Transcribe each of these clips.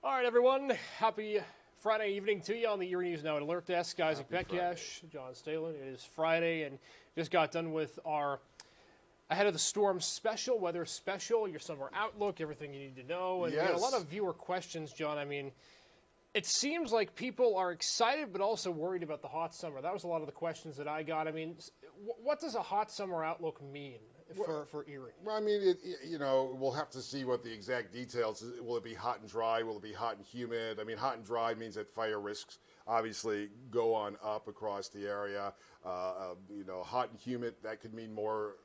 All right, everyone. Happy Friday evening to you on the Erie News Now at Alert Desk. Isaac Betkash, John Stalin. It is Friday, and just got done with our Ahead of the Storm special, weather special, your summer outlook, everything you need to know. And we had a lot of viewer questions, John. I mean, it seems like people are excited but also worried about the hot summer. That was a lot of the questions that I got. I mean, what does a hot summer outlook mean for Erie? Well, I mean, we'll have to see what the exact details. Will it be hot and dry? Will it be hot and humid? I mean, hot and dry means that fire risks obviously go on up across the area. Hot and humid, that could mean more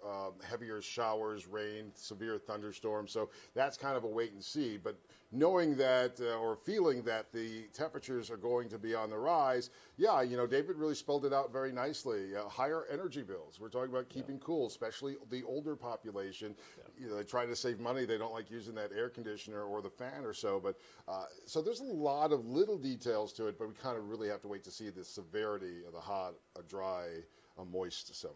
heavier showers, rain, severe thunderstorms. So that's kind of a wait and see. But knowing that or feeling that the temperatures are going to be on the rise, David really spelled it out very nicely. Higher energy bills. We're talking about keeping cool, especially the older population. They try to save money. They don't like using that air conditioner or the fan or so. But so there's a lot of little details to it, but we kind of really have to wait to see the severity of the hot, a dry, a moist summer.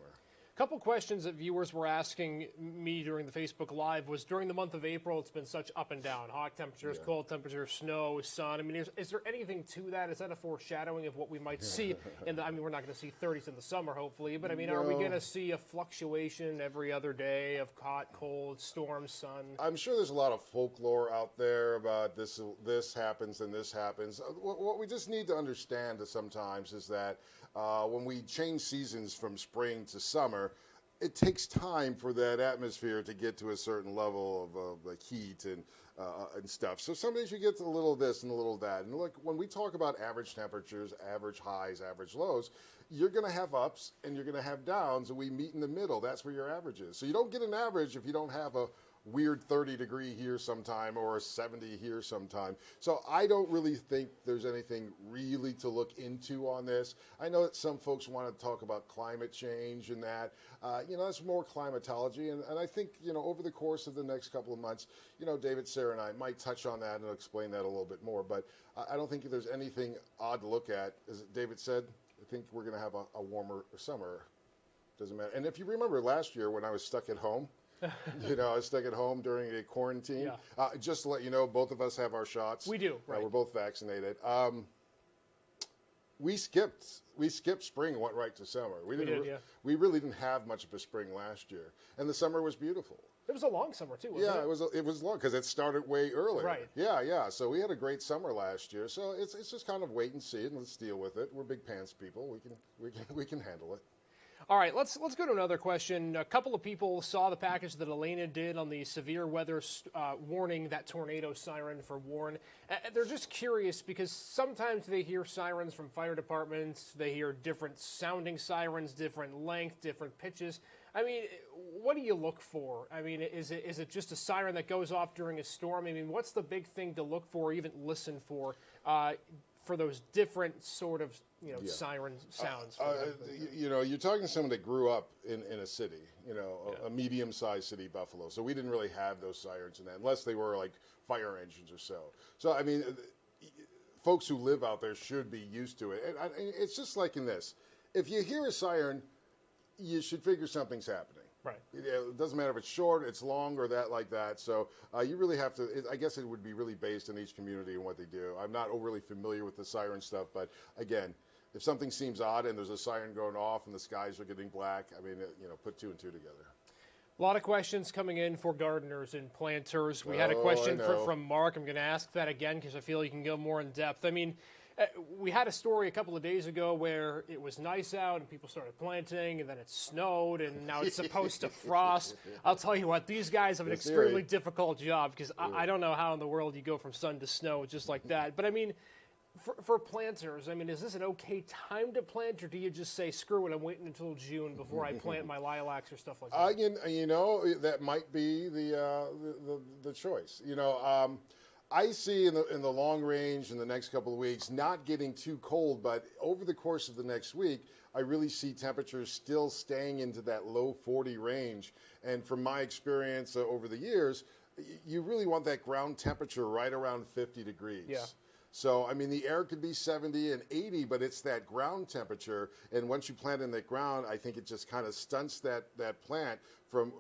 A couple questions that viewers were asking me during the Facebook Live was during the month of April, it's been such up and down. Hot temperatures, cold temperatures, snow, sun. I mean, is there anything to that? Is that a foreshadowing of what we might see? We're not going to see 30s in the summer, hopefully, but I mean, are we going to see a fluctuation every other day of hot, cold, storm, sun? I'm sure there's a lot of folklore out there about this happens and this happens. What we just need to understand sometimes is that when we change seasons from spring to summer, it takes time for that atmosphere to get to a certain level of heat and stuff. So some days you get a little this and a little that. And look, when we talk about average temperatures, average highs, average lows, you're going to have ups and you're going to have downs, and we meet in the middle. That's where your average is. So you don't get an average if you don't have a weird 30-degree here sometime or a 70 here sometime. So I don't really think there's anything really to look into on this. I know that some folks want to talk about climate change and that. That's more climatology. And I think, over the course of the next couple of months, David, Sarah, and I might touch on that and explain that a little bit more. But I don't think there's anything odd to look at. As David said, I think we're going to have a warmer summer. Doesn't matter. And if you remember last year when I was stuck at home, I was stuck at home during a quarantine. Yeah. Just to let you know, both of us have our shots. We do, right. We're both vaccinated. We skipped spring and went right to summer. We really didn't have much of a spring last year, and the summer was beautiful. It was a long summer too, wasn't it? It was long because it started way earlier. Right. Yeah. So we had a great summer last year. So it's just kind of wait and see, and let's deal with it. We're big pants people. We can handle it. All right, let's go to another question. A couple of people saw the package that Elena did on the severe weather warning, that tornado siren for Warren. They're just curious because sometimes they hear sirens from fire departments. They hear different sounding sirens, different length, different pitches. I mean, what do you look for? I mean, is it just a siren that goes off during a storm? I mean, what's the big thing to look for, or even listen for those different sort of siren sounds? You're talking to someone that grew up in a city, a medium-sized city, Buffalo. So we didn't really have those sirens in that, unless they were like fire engines or so. So, I mean, folks who live out there should be used to it. And it's just like in this. If you hear a siren, you should figure something's happening. Right. It doesn't matter if it's short, it's long, or that like that. So you really have to, I guess it would be really based on each community and what they do. I'm not overly familiar with the siren stuff, but again, if something seems odd and there's a siren going off and the skies are getting black, I mean, put two and two together. A lot of questions coming in for gardeners and planters. We had a question from Mark. I'm going to ask that again because I feel you can go more in depth. I mean, we had a story a couple of days ago where it was nice out and people started planting, and then it snowed, and now it's supposed to frost. I'll tell you what, these guys have an extremely difficult job because I don't know how in the world you go from sun to snow just like that. But I mean, for planters, I mean, is this an okay time to plant, or do you just say, screw it, I'm waiting until June before I plant my lilacs or stuff like that? That might be the choice. I see in the long range in the next couple of weeks not getting too cold, but over the course of the next week, I really see temperatures still staying into that low 40 range. And from my experience over the years, you really want that ground temperature right around 50 degrees. Yeah. So, I mean, the air could be 70 and 80, but it's that ground temperature. And once you plant in the ground, I think it just kind of stunts that plant from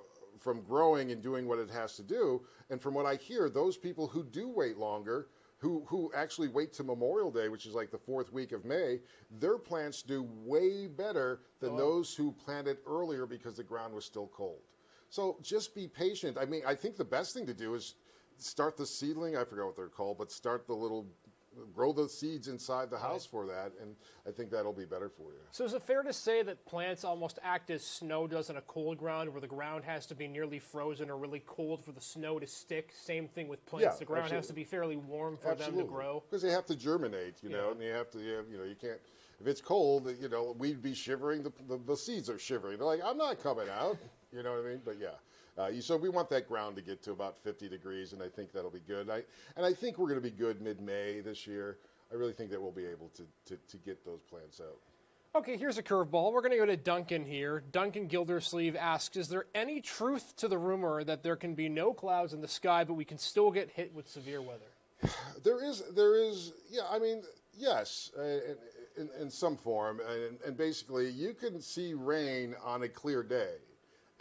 growing and doing what it has to do. And from what I hear, those people who do wait longer who actually wait to Memorial Day, which is like the 4th week of May, their plants do way better than those who planted earlier because the ground was still cold. So just be patient. I mean, I think the best thing to do is start the seedling. I forgot what they're called, but start the little, grow the seeds inside the house for that, and I think that'll be better for you. So is it fair to say that plants almost act as snow does on a cold ground, where the ground has to be nearly frozen or really cold for the snow to stick? Same thing with plants. Yeah, the ground absolutely. has to be fairly warm for them to grow. Because they have to germinate, you know, and you have to, you know, you can't, if it's cold, you know, we'd be shivering, the seeds are shivering. They're like, I'm not coming out, you know what I mean? But yeah. So we want that ground to get to about 50 degrees, and I think that'll be good. And I think we're going to be good mid-May this year. I really think that we'll be able to get those plants out. Okay, here's a curveball. We're going to go to Duncan here. Duncan Gildersleeve asks, is there any truth to the rumor that there can be no clouds in the sky, but we can still get hit with severe weather? There is, yeah, I mean, yes, in some form. And basically, you can see rain on a clear day.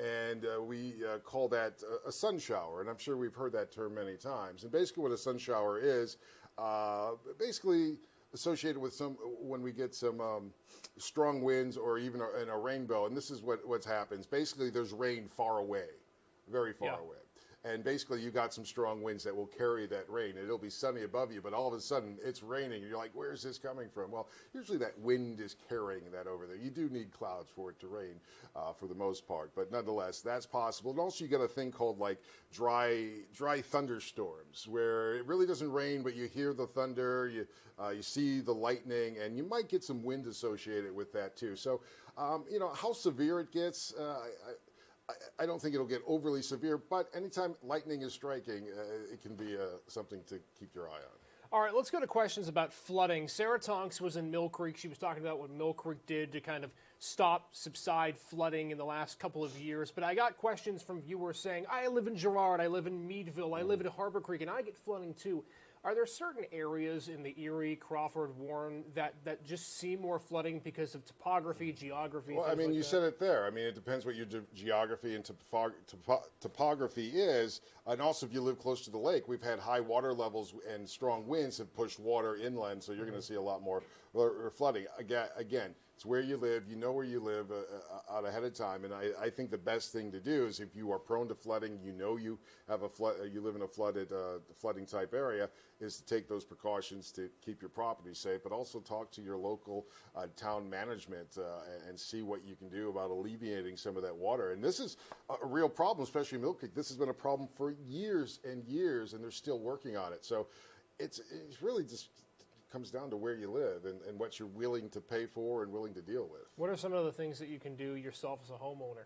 And we call that a sun shower, and I'm sure we've heard that term many times. And basically what a sun shower is, basically associated with when we get some strong winds or even in a rainbow, and this is what happens. Basically there's rain far away, very far away. And basically you got some strong winds that will carry that rain. It'll be sunny above you, but all of a sudden it's raining. And you're like, where's this coming from? Well, usually that wind is carrying that over there. You do need clouds for it to rain for the most part. But nonetheless, that's possible. And also you got a thing called like dry thunderstorms, where it really doesn't rain, but you hear the thunder, you see the lightning, and you might get some wind associated with that too. So, you know, how severe it gets, I don't think it'll get overly severe, but anytime lightning is striking, it can be something to keep your eye on. All right, let's go to questions about flooding. Sarah Tonks was in Mill Creek. She was talking about what Mill Creek did to kind of subside flooding in the last couple of years. But I got questions from viewers saying, I live in Girard, I live in Meadville, I live in Harbor Creek, and I get flooding too. Are there certain areas in the Erie, Crawford, Warren that just see more flooding because of topography, geography? Well, I mean, you said it there. I mean, it depends what your geography and topography is. And also, if you live close to the lake, we've had high water levels and strong winds have pushed water inland, so you're going to see a lot more flooding. Again, it's where you live. You know where you live out ahead of time. And I think the best thing to do is if you are prone to flooding, you know you have you live in a flooding type area, is to take those precautions to keep your property safe, but also talk to your local town management and see what you can do about alleviating some of that water. And this is a real problem, especially in Mill Creek. This has been a problem for years and years, and they're still working on it. So it's really just comes down to where you live and what you're willing to pay for and willing to deal with. What are some of the things that you can do yourself as a homeowner?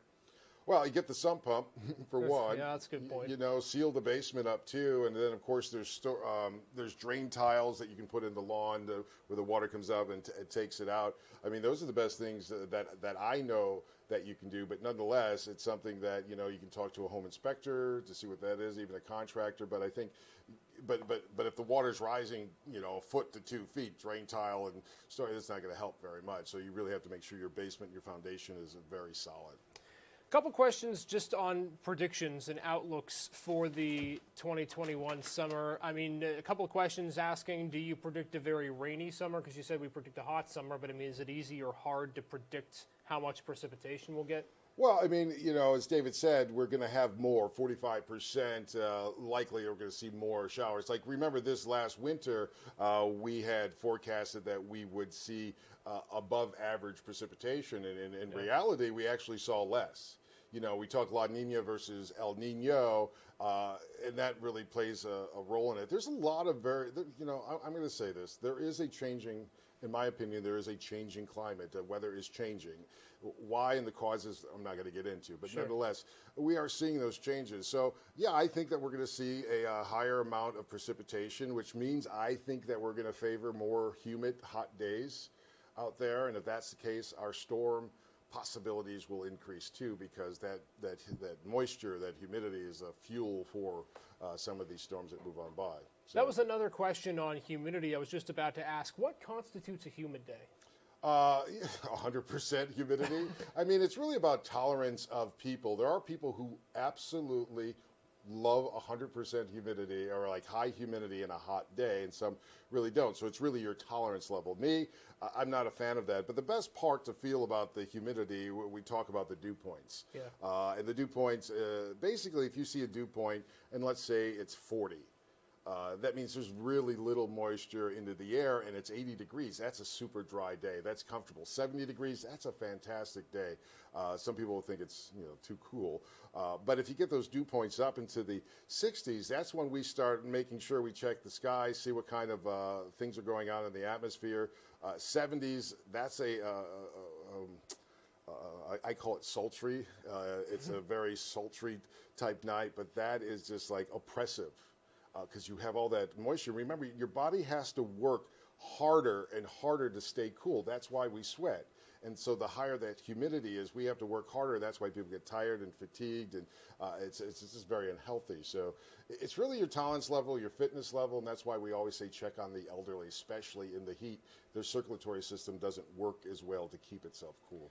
Well, you get the sump pump for one. Yeah, that's a good point. You know, seal the basement up too, and then of course there's drain tiles that you can put in the lawn where the water comes up and it takes it out. I mean, those are the best things that I know that you can do. But nonetheless, it's something that you can talk to a home inspector to see what that is, even a contractor. But I think, but if the water's rising, a foot to 2 feet, drain tile and it's not going to help very much. So you really have to make sure your basement, your foundation is very solid. Couple questions just on predictions and outlooks for the 2021 summer. I mean, a couple of questions asking, do you predict a very rainy summer? Because you said we predict a hot summer, but I mean, is it easy or hard to predict how much precipitation we'll get? Well, I mean, as David said, we're going to have more, 45% likely we're going to see more showers. Like, remember this last winter, we had forecasted that we would see above average precipitation, and in reality, we actually saw less. We talk La Nina versus El Nino, and that really plays a role in it. There's a lot of I'm going to say this. There is a changing, in my opinion, there is a changing climate. The weather is changing. Why and the causes, I'm not going to get into. But Nevertheless, we are seeing those changes. So, yeah, I think that we're going to see a higher amount of precipitation, which means I think that we're going to favor more humid, hot days out there. And if that's the case, our storm possibilities will increase too, because that moisture, that humidity is a fuel for some of these storms that move on by. So, that was another question on humidity. I was just about to ask, what constitutes a humid day? 100% humidity. I mean, it's really about tolerance of people. There are people who absolutely love 100% humidity or like high humidity in a hot day, and some really don't. So it's really your tolerance level. Me, I'm not a fan of that. But the best part to feel about the humidity, we talk about the dew points. Yeah. And the dew points, basically, if you see a dew point, and let's say it's 40, that means there's really little moisture into the air, and it's 80 degrees. That's a super dry day. That's comfortable. 70 degrees, that's a fantastic day. Some people think it's too cool. But if you get those dew points up into the 60s, that's when we start making sure we check the sky, see what kind of things are going on in the atmosphere. 70s, that's I call it sultry. It's a very sultry type night, but that is just like oppressive. Because you have all that moisture. Remember, your body has to work harder and harder to stay cool. That's why we sweat. And so the higher that humidity is, we have to work harder. That's why people get tired and fatigued, and it's just very unhealthy. So it's really your tolerance level, your fitness level, and that's why we always say check on the elderly, especially in the heat. Their circulatory system doesn't work as well to keep itself cool.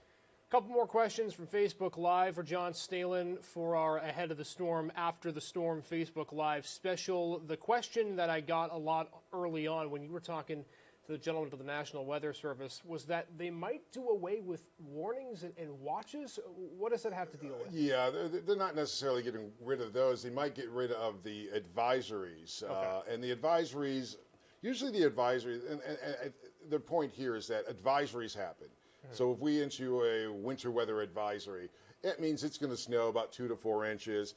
Couple more questions from Facebook Live for John Stalen for our Ahead of the Storm, After the Storm Facebook Live special. The question that I got a lot early on when you were talking to the gentleman of the National Weather Service was that they might do away with warnings and watches. What does that have to deal with? Yeah, they're not necessarily getting rid of those. They might get rid of the advisories. Okay. And the advisories, usually the advisories, and the point here is that advisories happen. So if we issue a winter weather advisory, it means it's going to snow about 2 to 4 inches.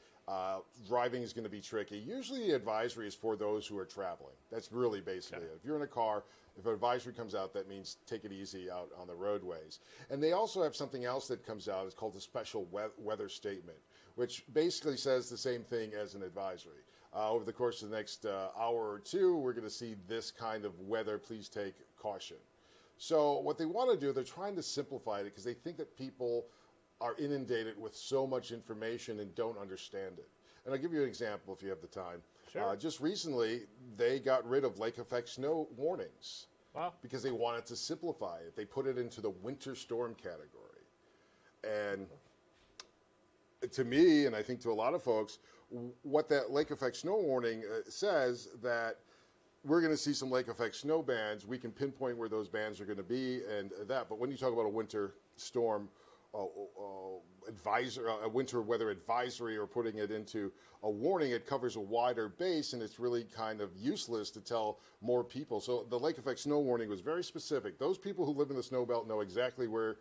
Driving is going to be tricky. Usually the advisory is for those who are traveling. That's really basically it. If you're in a car, if an advisory comes out, that means take it easy out on the roadways. And they also have something else that comes out. It's called a special weather statement, which basically says the same thing as an advisory. Over the course of the next hour or two, we're going to see this kind of weather. Please take caution. So what they want to do, they're trying to simplify it because they think that people are inundated with so much information and don't understand it. And I'll give you an example if you have the time. Sure. Just recently, they got rid of lake effect snow warnings. Wow. Because they wanted to simplify it. They put it into the winter storm category. And to me, and I think to a lot of folks, what that lake effect snow warning says that we're going to see some lake effect snow bands. We can pinpoint where those bands are going to be and that. But when you talk about a winter storm a winter weather advisory or putting it into a warning, it covers a wider base, and it's really kind of useless to tell more people. So the lake effect snow warning was very specific. Those people who live in the snow belt know exactly where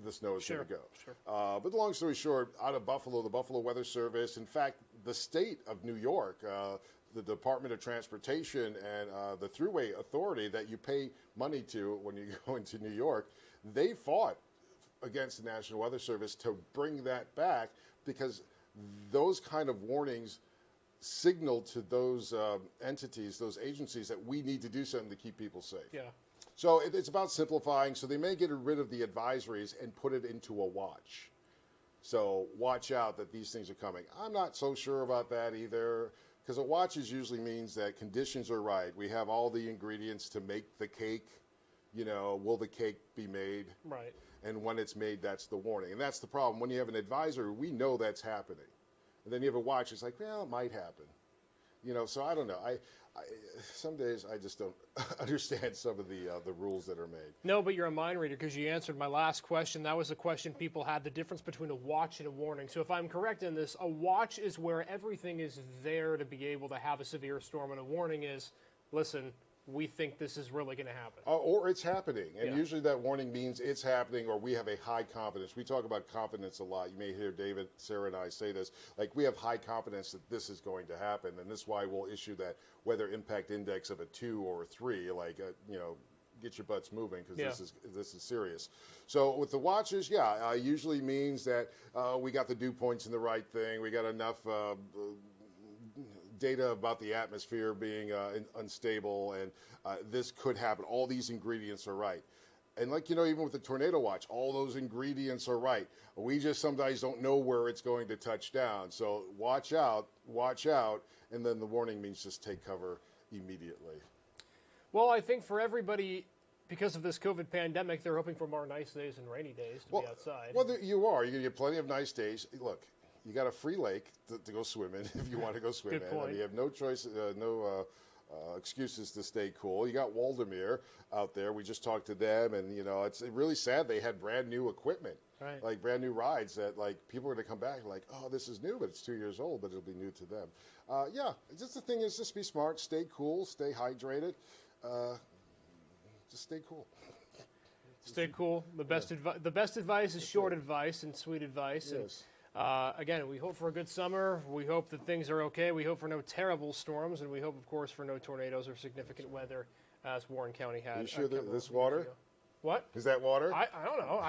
the snow is going to go. Sure. But long story short, out of Buffalo, the Buffalo Weather Service, in fact, the state of New York, the Department of Transportation and the Thruway Authority that you pay money to when you go into New York, they fought against the National Weather Service to bring that back because those kind of warnings signal to those entities, those agencies, that we need to do something to keep people safe. Yeah. So it's about simplifying. So they may get rid of the advisories and put it into a watch. So watch out that these things are coming. I'm not so sure about that either. Because a watch usually means that conditions are right. We have all the ingredients to make the cake. Will the cake be made? Right. And when it's made, that's the warning. And that's the problem. When you have an advisory, we know that's happening. And then you have a watch, it's like, well, it might happen. So I don't know. Some days I just don't understand some of the rules that are made. No, but you're a mind reader because you answered my last question. That was the question people had, the difference between a watch and a warning. So if I'm correct in this, a watch is where everything is there to be able to have a severe storm, and a warning is, listen, we think this is really going to happen. Or it's happening. And Yeah. usually that warning means it's happening, or we have a high confidence. We talk about confidence a lot. You may hear David, Sarah, and I say this. Like, we have high confidence that this is going to happen. And this is why we'll issue that weather impact index of a 2 or a 3. Like, get your butts moving because this is serious. So with the watches, usually means that we got the dew points in the right thing. We got enough data about the atmosphere being unstable, and this could happen. All these ingredients are right. And even with the tornado watch, all those ingredients are right. We just sometimes don't know where it's going to touch down. So watch out, and then the warning means just take cover immediately. Well, I think for everybody, because of this COVID pandemic, they're hoping for more nice days and rainy days to be outside. Well, you are. You're going to get plenty of nice days. Look, you got a free lake to go swim in if you want to go swim Good in. point. I mean, you have no choice, no excuses to stay cool. You got Waldermere out there. We just talked to them, and it's really sad. They had brand new equipment, right. like brand new rides that like people are going to come back like, oh, this is new, but it's 2 years old, but it'll be new to them. Yeah, just the thing is, just be smart, stay cool, stay hydrated, just stay cool. Stay cool. The best advice is short advice and sweet advice. Yes. And, again, we hope for a good summer. We hope that things are okay. We hope for no terrible storms, and we hope, of course, for no tornadoes or significant weather, as Warren County had. Are you sure that this water? What? Is that water? I don't know.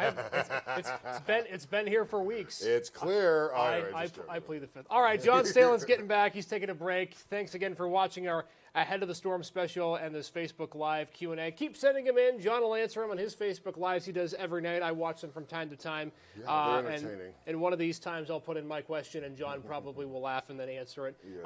It's been here for weeks. It's clear. I plead the fifth. All right, John Stalen's getting back. He's taking a break. Thanks again for watching our Ahead of the Storm special and this Facebook Live Q&A. Keep sending them in. John will answer them on his Facebook Lives he does every night. I watch them from time to time. Yeah, they're entertaining. And one of these times I'll put in my question, and John probably will laugh and then answer it. Yes.